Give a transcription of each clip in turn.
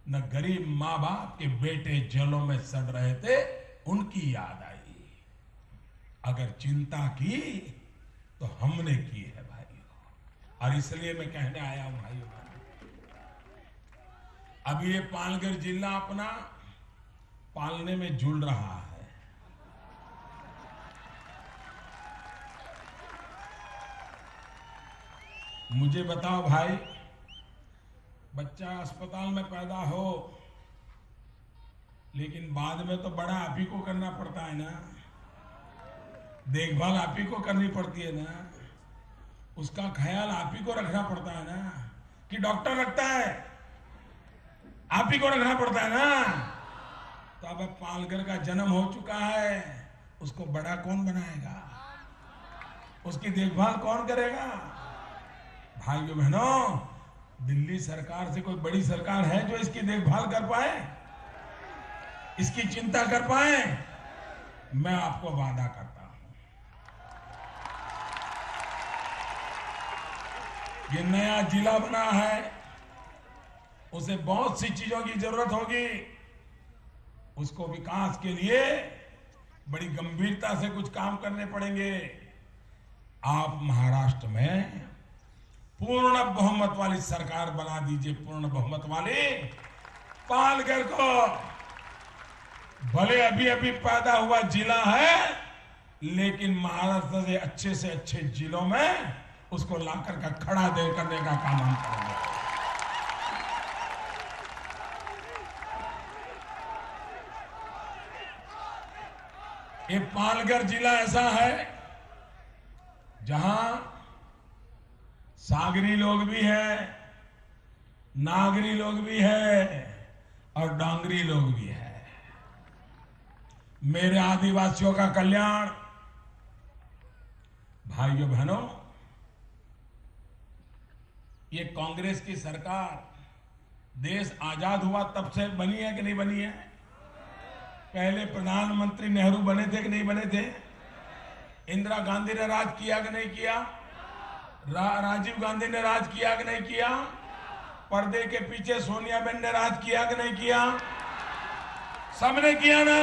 न गरीब माँ बाप के बेटे जेलों में सड़ रहे थे, उनकी याद आई। अगर चिंता की तो हमने की है भाइयों। और इसलिए मैं कहने आया हूं भाइयों, अभी ये पालघर जिला अपना पालने में झूल रहा है। मुझे बताओ भाई, बच्चा अस्पताल में पैदा हो, लेकिन बाद में तो बड़ा आप ही को करना पड़ता है ना, देखभाल आप ही को करनी पड़ती है ना, उसका ख्याल आप ही को रखना पड़ता है ना, कि डॉक्टर रखता है? आप ही को रखना पड़ता है ना। तो अब पालघर का जन्म हो चुका है, उसको बड़ा कौन बनाएगा, उसकी देखभाल कौन करेगा? भाइयों बहनों, दिल्ली सरकार से कोई बड़ी सरकार है जो इसकी देखभाल कर पाए, इसकी चिंता कर पाए? मैं आपको वादा करता हूं, ये नया जिला बना है, उसे बहुत सी चीजों की जरूरत होगी। उसको विकास के लिए बड़ी गंभीरता से कुछ काम करने पड़ेंगे। आप महाराष्ट्र में पूर्ण बहुमत वाली सरकार बना दीजिए, पूर्ण बहुमत वाली। पालघर को भले अभी अभी पैदा हुआ जिला है, लेकिन महाराष्ट्र से अच्छे जिलों में उसको लाकर का खड़ा दे करने का काम हम करेंगे। ये पालघर जिला ऐसा है जहां सागरी लोग भी हैं, नागरी लोग भी हैं और डांगरी लोग भी हैं। मेरे आदिवासियों का कल्याण, भाइयों बहनों, ये कांग्रेस की सरकार देश आजाद हुआ तब से बनी है कि नहीं बनी है? पहले प्रधानमंत्री नेहरू बने थे कि नहीं बने थे? इंदिरा गांधी ने राज किया कि नहीं किया? राजीव गांधी ने राज किया कि नहीं किया? पर्दे के पीछे सोनिया बेन ने राज किया कि नहीं किया? सबने किया ना।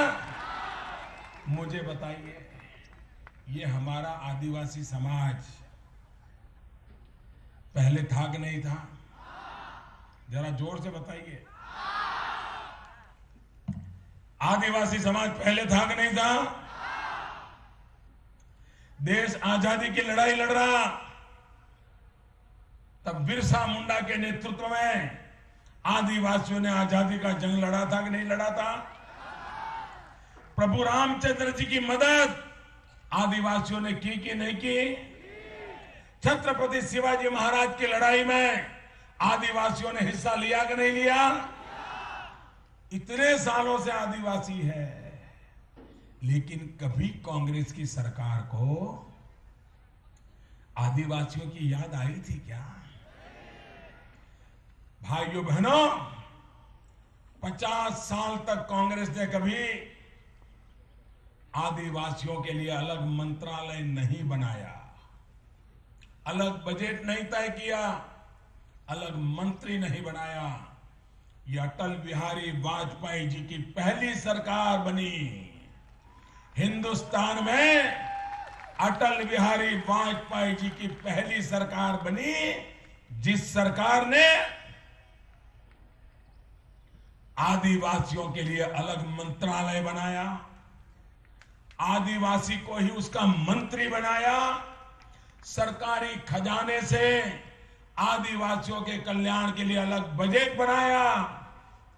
मुझे बताइए, ये हमारा आदिवासी समाज पहले था कि नहीं था? जरा जोर से बताइए, आदिवासी समाज पहले था कि नहीं था? देश आजादी की लड़ाई लड़ रहा, तब बिरसा मुंडा के नेतृत्व में आदिवासियों ने आजादी का जंग लड़ा था कि नहीं लड़ा था? प्रभु रामचंद्र जी की मदद आदिवासियों ने की कि नहीं की? छत्रपति शिवाजी महाराज की लड़ाई में आदिवासियों ने हिस्सा लिया कि नहीं लिया? इतने सालों से आदिवासी है, लेकिन कभी कांग्रेस की सरकार को आदिवासियों की याद आई थी क्या? भाइयों बहनों, 50 साल तक कांग्रेस ने कभी आदिवासियों के लिए अलग मंत्रालय नहीं बनाया, अलग बजट नहीं तय किया, अलग मंत्री नहीं बनाया। ये अटल बिहारी वाजपेयी जी की पहली सरकार बनी। हिंदुस्तान में अटल बिहारी वाजपेयी जी की पहली सरकार बनी, जिस सरकार ने आदिवासियों के लिए अलग मंत्रालय बनाया, आदिवासी को ही उसका मंत्री बनाया, सरकारी खजाने से आदिवासियों के कल्याण के लिए अलग बजट बनाया।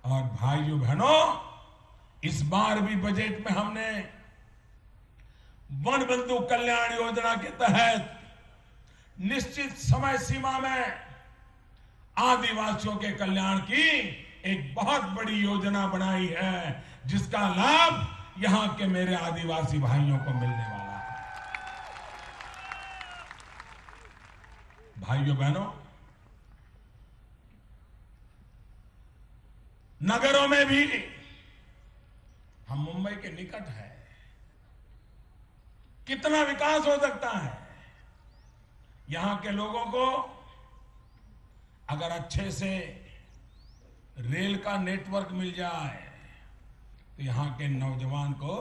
और भाइयों बहनों, इस बार भी बजट में हमने वन बंधु कल्याण योजना के तहत निश्चित समय सीमा में आदिवासियों के कल्याण की एक बहुत बड़ी योजना बनाई है, जिसका लाभ यहां के मेरे आदिवासी भाइयों को मिलने वाला है। भाइयों बहनों, नगरों में भी, हम मुंबई के निकट है, कितना विकास हो सकता है। यहां के लोगों को अगर अच्छे से रेल का नेटवर्क मिल जाए तो यहाँ के नौजवान को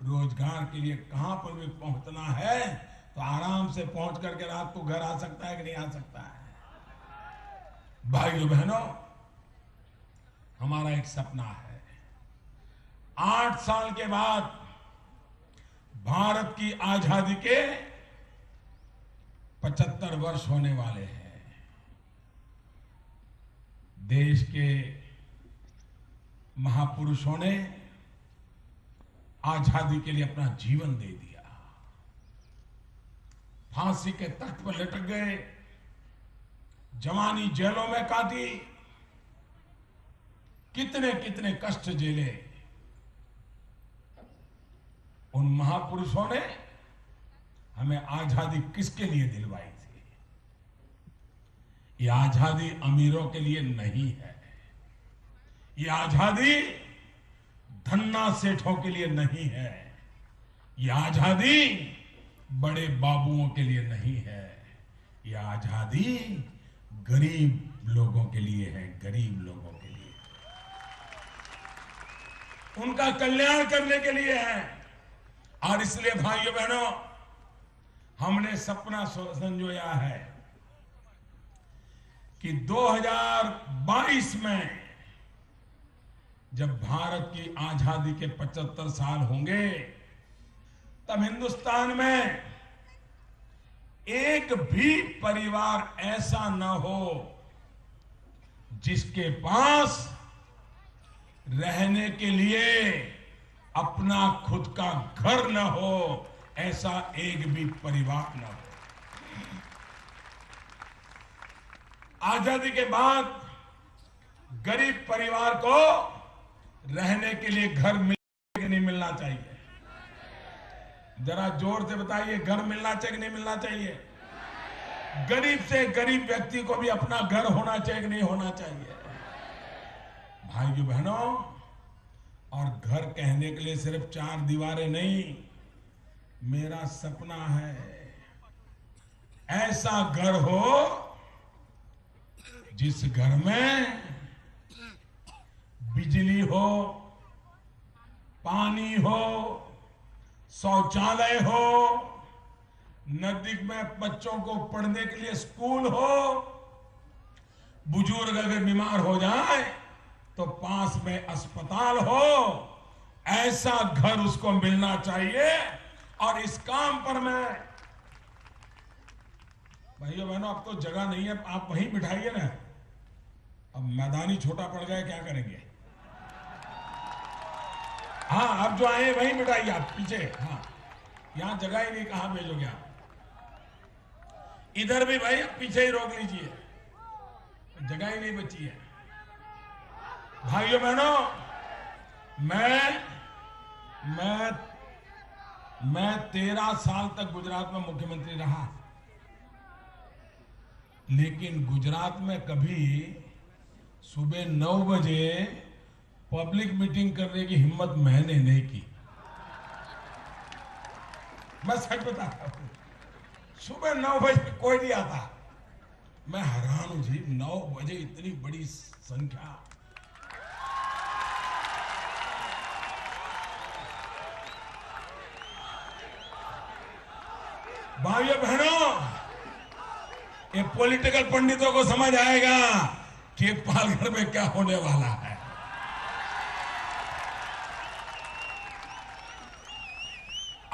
रोजगार के लिए कहां पर भी पहुंचना है तो आराम से पहुंच करके रात को घर आ सकता है कि नहीं आ सकता है। भाइयों बहनों, हमारा एक सपना है, 8 साल के बाद भारत की आजादी के 75 वर्ष होने वाले हैं। देश के महापुरुषों ने आजादी के लिए अपना जीवन दे दिया, फांसी के तख्त पर लटक गए, जवानी जेलों में काटी, कितने कितने कष्ट झेले। उन महापुरुषों ने हमें आजादी किसके लिए दिलवाई थी? ये आजादी अमीरों के लिए नहीं है, ये आजादी धन्ना सेठों के लिए नहीं है, ये आजादी बड़े बाबुओं के लिए नहीं है, ये आजादी गरीब लोगों के लिए है, गरीब लोगों के लिए, उनका कल्याण करने के लिए है। और इसलिए भाइयों बहनों, हमने सपना संजोया है कि 2022 में जब भारत की आजादी के 75 साल होंगे तब हिंदुस्तान में एक भी परिवार ऐसा न हो जिसके पास रहने के लिए अपना खुद का घर न हो, ऐसा एक भी परिवार न हो। आजादी के बाद गरीब परिवार को रहने के लिए घर मिलना कि नहीं मिलना चाहिए? जरा जोर से बताइए, घर मिलना चाहिए कि नहीं मिलना चाहिए? गरीब से गरीब व्यक्ति को भी अपना घर होना चाहिए कि नहीं होना चाहिए? भाइयों बहनों, और घर कहने के लिए सिर्फ 4 दीवारें नहीं, मेरा सपना है ऐसा घर हो जिस घर में बिजली हो, पानी हो, शौचालय हो, नजदीक में बच्चों को पढ़ने के लिए स्कूल हो, बुजुर्ग अगर बीमार हो जाए तो पास में अस्पताल हो, ऐसा घर उसको मिलना चाहिए। और इस काम पर मैं, भाइयों बहनों, अब तो जगह नहीं है, आप वहीं बिठाइए ना। अब मैदानी छोटा पड़ गया, क्या करेंगे? हाँ, अब जो आए वहीं बिठाइए आप पीछे। हाँ, यहां जगह ही नहीं, कहां भेजोगे आप? इधर भी भाई पीछे ही रोक लीजिए, जगह ही नहीं बची है। भाइयों बहनों, मैं 13 साल तक गुजरात में मुख्यमंत्री रहा, लेकिन गुजरात में कभी सुबह 9 बजे पब्लिक मीटिंग करने की हिम्मत मैंने नहीं की। मैं सच बताता हूं, सुबह 9 बजे कोई नहीं आता। मैं हैरान हूं जी, 9 बजे इतनी बड़ी संख्या। भाइयों बहनों, ये पॉलिटिकल पंडितों को समझ आएगा कि पालघर में क्या होने वाला है।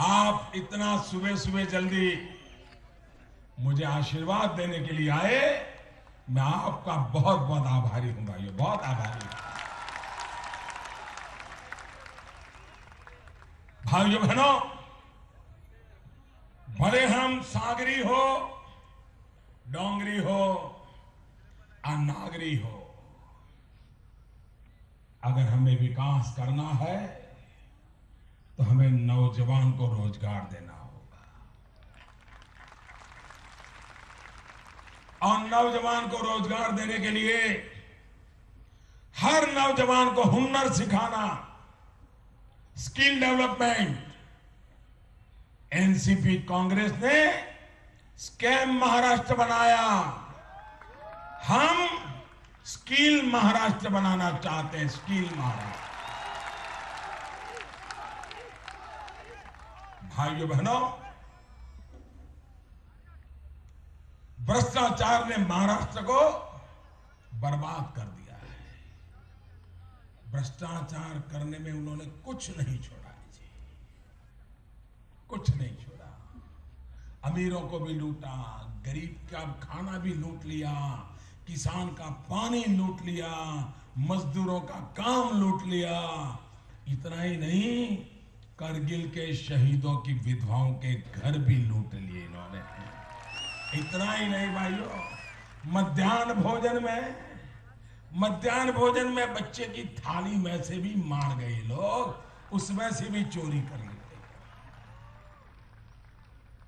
आप इतना सुबह सुबह जल्दी मुझे आशीर्वाद देने के लिए आए, मैं आपका बहुत बहुत आभारी हूं भाइयों, बहुत आभारी हूं। भाइयों बहनों, भले हम सागरी हो, डोंगरी हो, नागरी हो, अगर हमें विकास करना है तो हमें नौजवान को रोजगार देना होगा। और नौजवान को रोजगार देने के लिए हर नौजवान को हुनर सिखाना, स्किल डेवलपमेंट। एनसीपी कांग्रेस ने स्कैम महाराष्ट्र बनाया। हम स्किल महाराष्ट्र बनाना चाहते हैं, स्किल महाराष्ट्र। भाइयों बहनों, भ्रष्टाचार ने महाराष्ट्र को बर्बाद कर दिया है। भ्रष्टाचार करने में उन्होंने कुछ नहीं छोड़ा जी, कुछ नहीं छोड़ा। अमीरों को भी लूटा, गरीब का खाना भी लूट लिया, किसान का पानी लूट लिया, मजदूरों का काम लूट लिया। इतना ही नहीं, करगिल के शहीदों की विधवाओं के घर भी लूट लिए इन्होंने। इतना ही नहीं भाइयों, मध्याह्न भोजन में बच्चे की थाली में से भी मार गए लोग, उसमें से भी चोरी कर ली।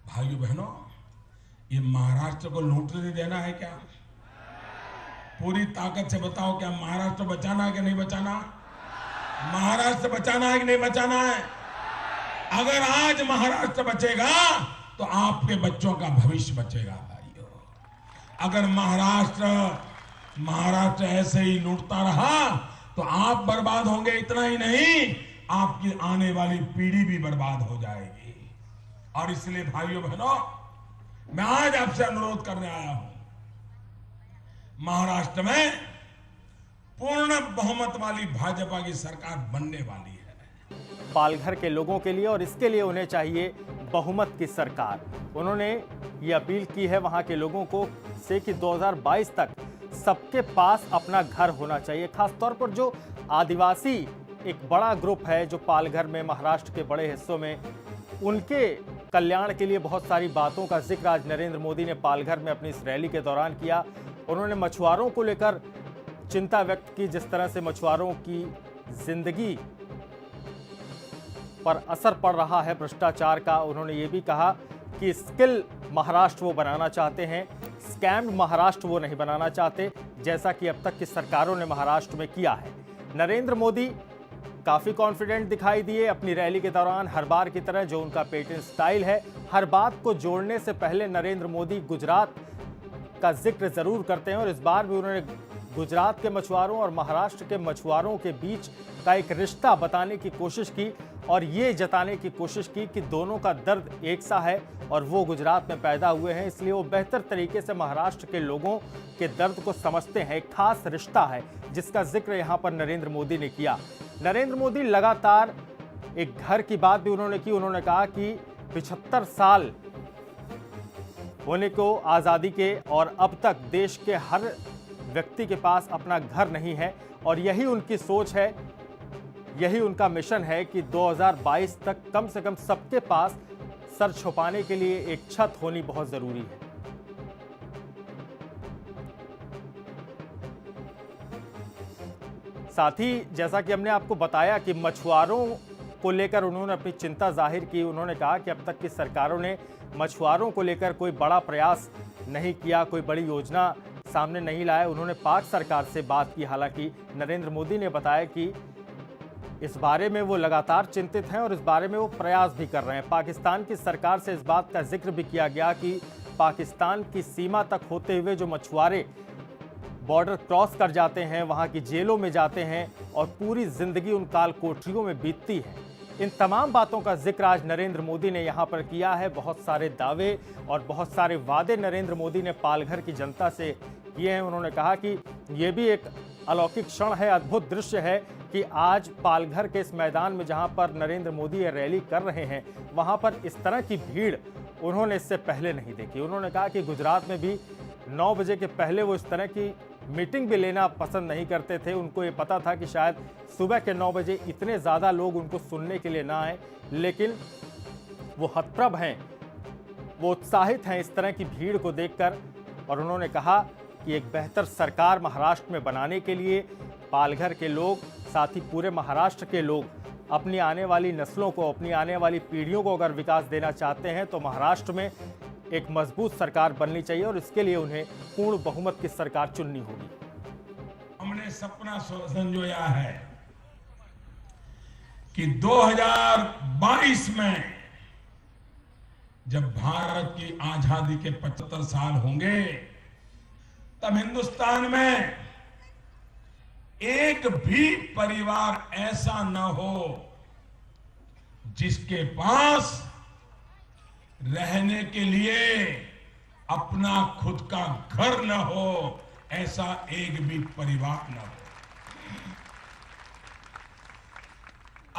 भाइयों बहनों, ये महाराष्ट्र को लूटने देना है क्या? पूरी ताकत से बताओ, क्या महाराष्ट्र बचाना है कि नहीं बचाना? महाराष्ट्र बचाना है कि नहीं बचाना है? अगर आज महाराष्ट्र बचेगा तो आपके बच्चों का भविष्य बचेगा भाइयों। अगर महाराष्ट्र ऐसे ही लूटता रहा तो आप बर्बाद होंगे। इतना ही नहीं, आपकी आने वाली पीढ़ी भी बर्बाद हो जाएगी। और इसलिए भाइयों बहनों, मैं आज आपसे अनुरोध करने आया हूं, महाराष्ट्र में पूर्ण बहुमत वाली भाजपा की सरकार बनने वाली है। पालघर के लोगों के लिए, और इसके लिए उन्हें चाहिए बहुमत की सरकार। उन्होंने ये अपील की है वहां के लोगों को से कि 2022 तक सबके पास अपना घर होना चाहिए। खासतौर पर जो आदिवासी एक बड़ा ग्रुप है जो पालघर में, महाराष्ट्र के बड़े हिस्सों में, उनके कल्याण के लिए बहुत सारी बातों का जिक्र आज नरेंद्र मोदी ने पालघर में अपनी इस रैली के दौरान किया। उन्होंने मछुआरों को लेकर चिंता व्यक्त की, जिस तरह से मछुआरों की जिंदगी पर असर पड़ रहा है भ्रष्टाचार का। उन्होंने ये भी कहा कि स्किल महाराष्ट्र वो बनाना चाहते हैं, स्कैम्ड महाराष्ट्र वो नहीं बनाना चाहते, जैसा कि अब तक की सरकारों ने महाराष्ट्र में किया है। नरेंद्र मोदी काफ़ी कॉन्फिडेंट दिखाई दिए अपनी रैली के दौरान, हर बार की तरह जो उनका पेटेंट स्टाइल है। हर बात को जोड़ने से पहले नरेंद्र मोदी गुजरात का जिक्र ज़रूर करते हैं, और इस बार भी उन्होंने गुजरात के मछुआरों और महाराष्ट्र के मछुआरों के बीच का एक रिश्ता बताने की कोशिश की, और ये जताने की कोशिश की कि दोनों का दर्द एक सा है और वो गुजरात में पैदा हुए हैं, इसलिए वो बेहतर तरीके से महाराष्ट्र के लोगों के दर्द को समझते हैं। एक खास रिश्ता है जिसका जिक्र यहाँ पर नरेंद्र मोदी ने किया। नरेंद्र मोदी लगातार एक घर की बात भी उन्होंने की। उन्होंने कहा कि 75 साल होने को आज़ादी के, और अब तक देश के हर व्यक्ति के पास अपना घर नहीं है, और यही उनकी सोच है, यही उनका मिशन है कि 2022 तक कम से कम सबके पास सर छुपाने के लिए एक छत होनी बहुत जरूरी है। साथ ही जैसा कि हमने आपको बताया कि मछुआरों को लेकर उन्होंने अपनी चिंता जाहिर की। उन्होंने कहा कि अब तक की सरकारों ने मछुआरों को लेकर कोई बड़ा प्रयास नहीं किया, कोई बड़ी योजना सामने नहीं लाया। उन्होंने पाक सरकार से बात की। हालांकि नरेंद्र मोदी ने बताया कि इस बारे में वो लगातार चिंतित हैं और इस बारे में वो प्रयास भी कर रहे हैं। पाकिस्तान की सरकार से इस बात का जिक्र भी किया गया कि पाकिस्तान की सीमा तक होते हुए जो मछुआरे बॉर्डर क्रॉस कर जाते हैं, वहाँ की जेलों में जाते हैं और पूरी जिंदगी उन काल कोठरियों में बीतती है। इन तमाम बातों का जिक्र आज नरेंद्र मोदी ने यहाँ पर किया है। बहुत सारे दावे और बहुत सारे वादे नरेंद्र मोदी ने पालघर की जनता से किए हैं। उन्होंने कहा कि ये भी एक अलौकिक क्षण है, अद्भुत दृश्य है कि आज पालघर के इस मैदान में जहाँ पर नरेंद्र मोदी ये रैली कर रहे हैं, वहाँ पर इस तरह की भीड़ उन्होंने इससे पहले नहीं देखी। उन्होंने कहा कि गुजरात में भी 9 बजे के पहले वो इस तरह की मीटिंग भी लेना पसंद नहीं करते थे। उनको ये पता था कि शायद सुबह के 9 बजे इतने ज़्यादा लोग उनको सुनने के लिए ना आए, लेकिन वो हतप्रभ हैं, वो उत्साहित हैं इस तरह की भीड़ को देखकर। और उन्होंने कहा कि एक बेहतर सरकार महाराष्ट्र में बनाने के लिए पालघर के लोग, साथ ही पूरे महाराष्ट्र के लोग अपनी आने वाली नस्लों को, अपनी आने वाली पीढ़ियों को अगर विकास देना चाहते हैं तो महाराष्ट्र में एक मजबूत सरकार बननी चाहिए और इसके लिए उन्हें पूर्ण बहुमत की सरकार चुननी होगी। हमने सपना संजोया है कि 2022 में जब भारत की आजादी के 75 साल होंगे, तब हिंदुस्तान में एक भी परिवार ऐसा न हो जिसके पास रहने के लिए अपना खुद का घर न हो, ऐसा एक भी परिवार न हो।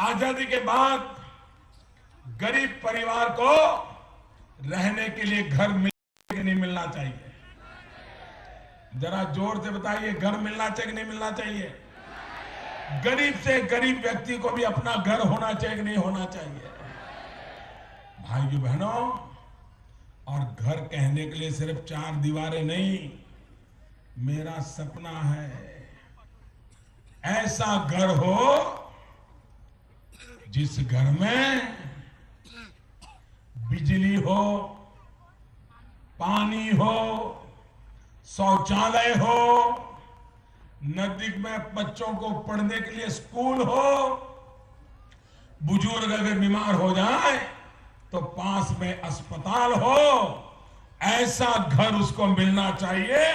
आजादी के बाद गरीब परिवार को रहने के लिए घर मिलना कि नहीं मिलना चाहिए? जरा जोर से बताइए, घर मिलना चाहिए कि नहीं मिलना चाहिए? गरीब से गरीब व्यक्ति को भी अपना घर होना चाहिए कि नहीं होना चाहिए? भाइयों बहनों, और घर कहने के लिए सिर्फ 4 दीवारें नहीं, मेरा सपना है ऐसा घर हो जिस घर में बिजली हो, पानी हो, शौचालय हो, नजदीक में बच्चों को पढ़ने के लिए स्कूल हो, बुजुर्ग अगर बीमार हो जाए तो पास में अस्पताल हो, ऐसा घर उसको मिलना चाहिए